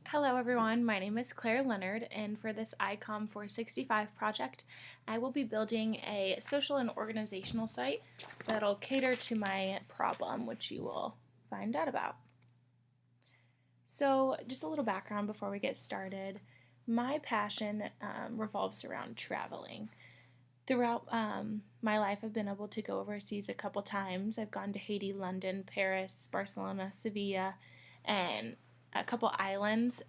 Hello everyone, my name is Claire Leonard, and for this ICOM495 project, I will be building a social and organizational site that'll cater to my problem, which you will find out about. So just a little background before we get started. My passion revolves around traveling. Throughout my life, I've been able to go overseas a couple times. I've gone to Haiti, London, Paris, Barcelona, Sevilla, and a couple islands.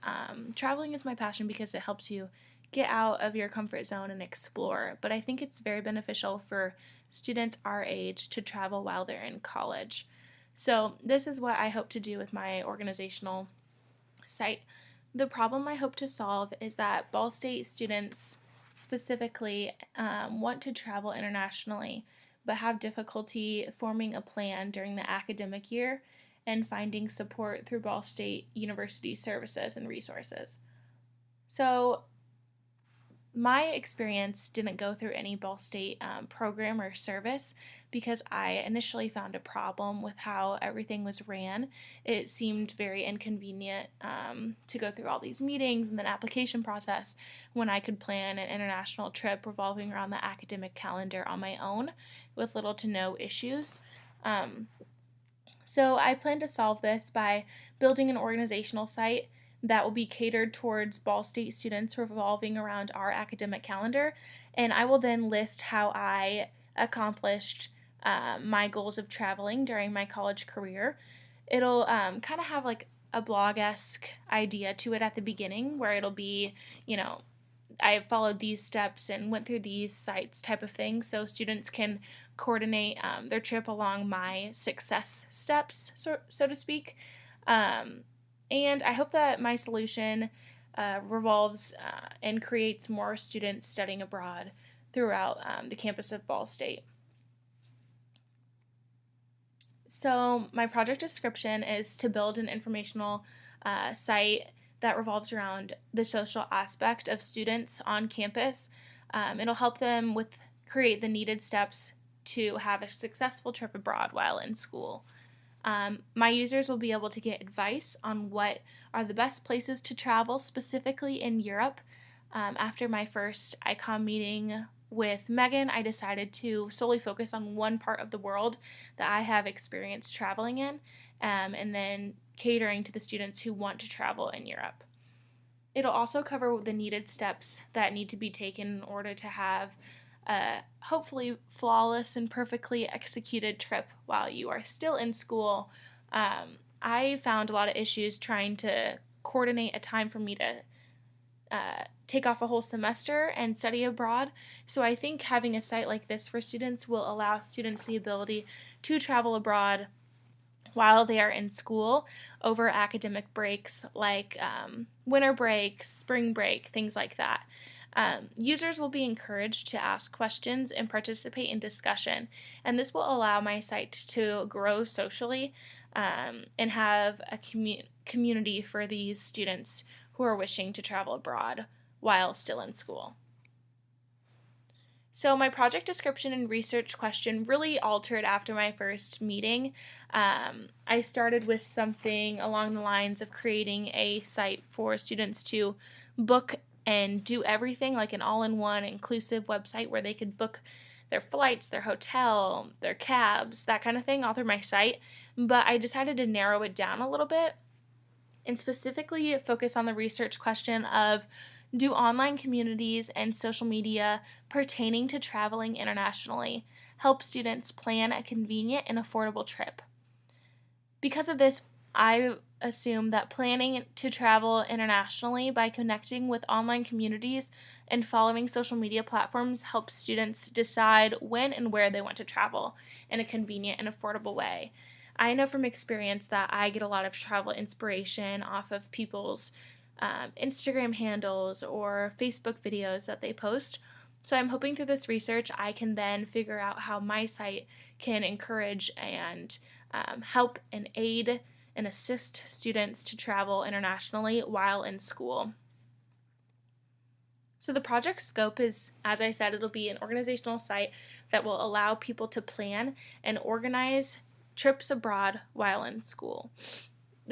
Traveling is my passion because it helps you get out of your comfort zone and explore, but I think it's very beneficial for students our age to travel while they're in college. So this is what I hope to do with my organizational site. The problem I hope to solve is that Ball State students specifically want to travel internationally but have difficulty forming a plan during the academic year and finding support through Ball State University services and resources. So my experience didn't go through any Ball State program or service because I initially found a problem with how everything was ran. It seemed very inconvenient to go through all these meetings and then application process when I could plan an international trip revolving around the academic calendar on my own with little to no issues. So I plan to solve this by building an organizational site that will be catered towards Ball State students revolving around our academic calendar, and I will then list how I accomplished my goals of traveling during my college career. It'll kind of have like a blog-esque idea to it at the beginning where it'll be, I followed these steps and went through these sites type of thing, so students can coordinate their trip along my success steps, so to speak. And I hope that my solution revolves and creates more students studying abroad throughout the campus of Ball State. So my project description is to build an informational site that revolves around the social aspect of students on campus. It'll help them create the needed steps to have a successful trip abroad while in school. My users will be able to get advice on what are the best places to travel, specifically in Europe. After my first ICOM meeting with Megan, I decided to solely focus on one part of the world that I have experience traveling in, and then catering to the students who want to travel in Europe. It'll also cover the needed steps that need to be taken in order to have a hopefully flawless and perfectly executed trip while you are still in school. I found a lot of issues trying to coordinate a time for me to take off a whole semester and study abroad. So I think having a site like this for students will allow students the ability to travel abroad while they are in school over academic breaks like winter break, spring break, things like that. Users will be encouraged to ask questions and participate in discussion, and this will allow my site to grow socially and have a community for these students who are wishing to travel abroad while still in school. So my project description and research question really altered after my first meeting. I started with something along the lines of creating a site for students to book and do everything, like an all-in-one inclusive website where they could book their flights, their hotel, their cabs, that kind of thing all through my site. But I decided to narrow it down a little bit and specifically focus on the research question of, do online communities and social media pertaining to traveling internationally help students plan a convenient and affordable trip? Because of this, I assume that planning to travel internationally by connecting with online communities and following social media platforms helps students decide when and where they want to travel in a convenient and affordable way. I know from experience that I get a lot of travel inspiration off of people's Instagram handles or Facebook videos that they post. So I'm hoping through this research I can then figure out how my site can encourage and help and aid and assist students to travel internationally while in school. So the project scope is, as I said, it'll be an organizational site that will allow people to plan and organize trips abroad while in school.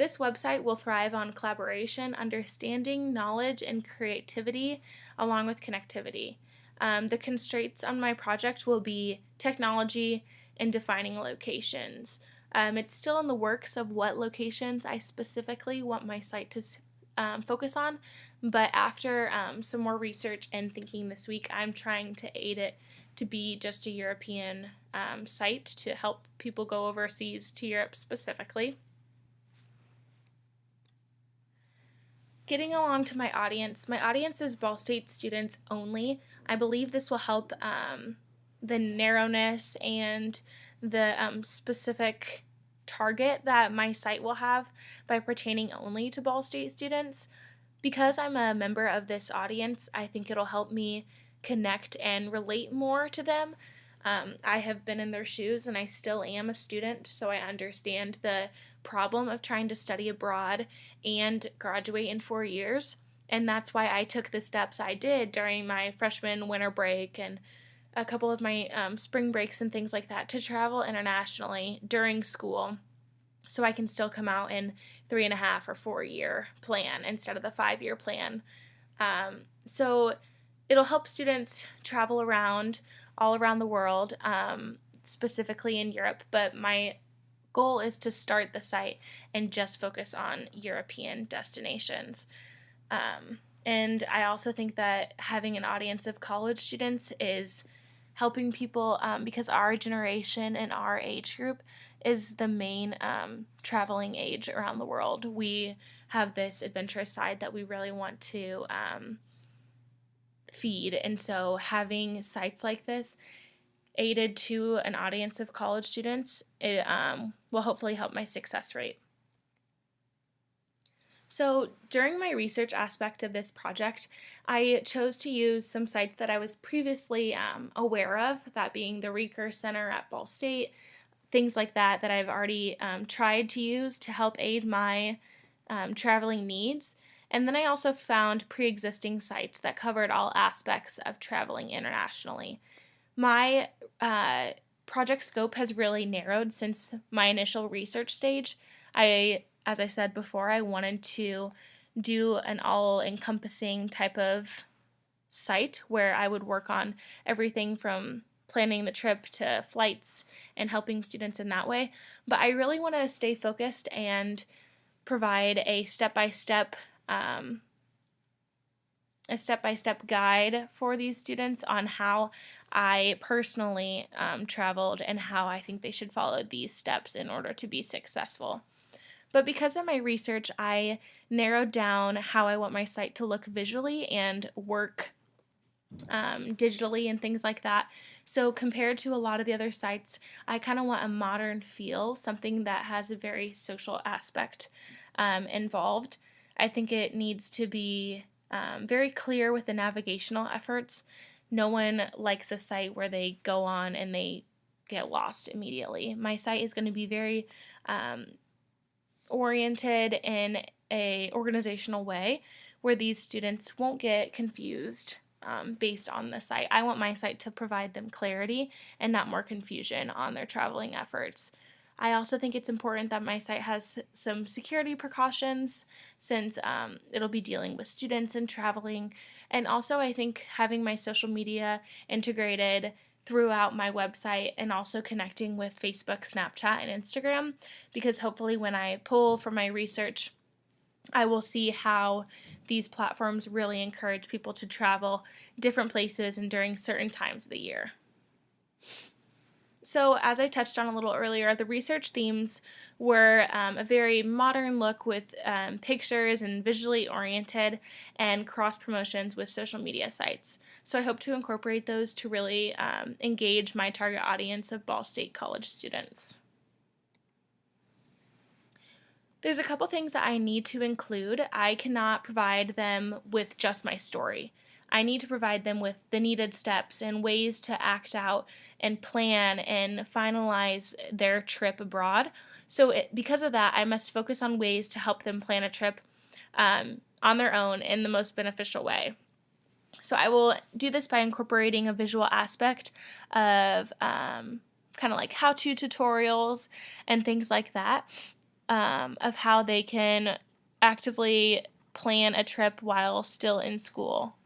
This website will thrive on collaboration, understanding, knowledge, and creativity, along with connectivity. The constraints on my project will be technology and defining locations. It's still in the works of what locations I specifically want my site to focus on, but after some more research and thinking this week, I'm trying to aid it to be just a European site to help people go overseas to Europe specifically. Getting along to my audience is Ball State students only. I believe this will help the narrowness and the specific target that my site will have by pertaining only to Ball State students. Because I'm a member of this audience, I think it'll help me connect and relate more to them. I have been in their shoes and I still am a student, so I understand the problem of trying to study abroad and graduate in 4 years. And that's why I took the steps I did during my freshman winter break and a couple of my spring breaks and things like that to travel internationally during school so I can still come out in 3.5 or 4 year plan instead of the 5-year plan. So it'll help students travel around all around the world, specifically in Europe, but my goal is to start the site and just focus on European destinations. And I also think that having an audience of college students is helping people because our generation and our age group is the main traveling age around the world. We have this adventurous side that we really want to feed, and so having sites like this aided to an audience of college students will hopefully help my success rate. So during my research aspect of this project, I chose to use some sites that I was previously aware of, that being the Reeker Center at Ball State, things like that I've already tried to use to help aid my traveling needs. And then I also found pre-existing sites that covered all aspects of traveling internationally. My project scope has really narrowed since my initial research stage. As I said before, I wanted to do an all-encompassing type of site where I would work on everything from planning the trip to flights and helping students in that way. But I really want to stay focused and provide a step-by-step guide for these students on how I personally traveled and how I think they should follow these steps in order to be successful. But because of my research, I narrowed down how I want my site to look visually and work digitally and things like that. So compared to a lot of the other sites, I kind of want a modern feel, something that has a very social aspect involved. I think it needs to be very clear with the navigational efforts. No one likes a site where they go on and they get lost immediately. My site is going to be very oriented in a organizational way where these students won't get confused based on the site. I want my site to provide them clarity and not more confusion on their traveling efforts. I also think it's important that my site has some security precautions since it'll be dealing with students and traveling. And also I think having my social media integrated throughout my website and also connecting with Facebook, Snapchat, and Instagram, because hopefully when I pull from my research, I will see how these platforms really encourage people to travel different places and during certain times of the year. So as I touched on a little earlier, the research themes were a very modern look with pictures and visually oriented and cross promotions with social media sites. So I hope to incorporate those to really engage my target audience of Ball State college students. There's a couple things that I need to include. I cannot provide them with just my story. I need to provide them with the needed steps and ways to act out and plan and finalize their trip abroad. So because of that, I must focus on ways to help them plan a trip on their own in the most beneficial way. So I will do this by incorporating a visual aspect of kind of like how-to tutorials and things like that. of how they can actively plan a trip while still in school.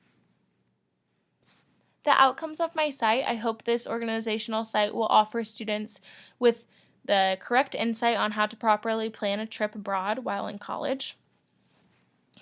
The outcomes of my site: I hope this organizational site will offer students with the correct insight on how to properly plan a trip abroad while in college.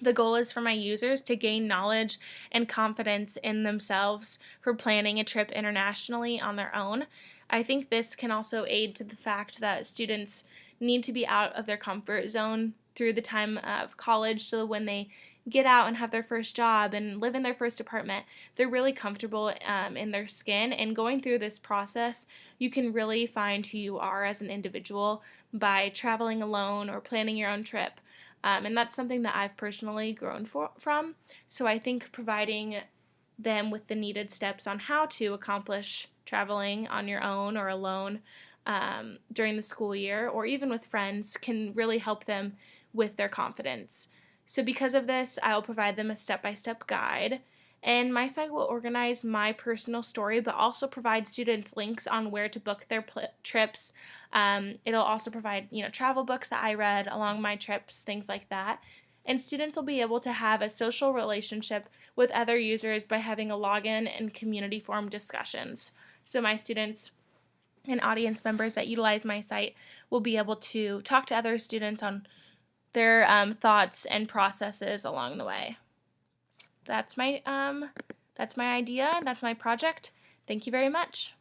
The goal is for my users to gain knowledge and confidence in themselves for planning a trip internationally on their own. I think this can also aid to the fact that students need to be out of their comfort zone through the time of college, so when they get out and have their first job and live in their first apartment, they're really comfortable in their skin. And going through this process, you can really find who you are as an individual by traveling alone or planning your own trip. And that's something that I've personally grown from. So I think providing them with the needed steps on how to accomplish traveling on your own or alone during the school year, or even with friends, can really help them with their confidence. So because of this, I will provide them a step-by-step guide. And my site will organize my personal story, but also provide students links on where to book their trips. It'll also provide, travel books that I read along my trips, things like that. And students will be able to have a social relationship with other users by having a login and community forum discussions. So my students and audience members that utilize my site will be able to talk to other students on their thoughts and processes along the way. That's my idea, and that's my project. Thank you very much.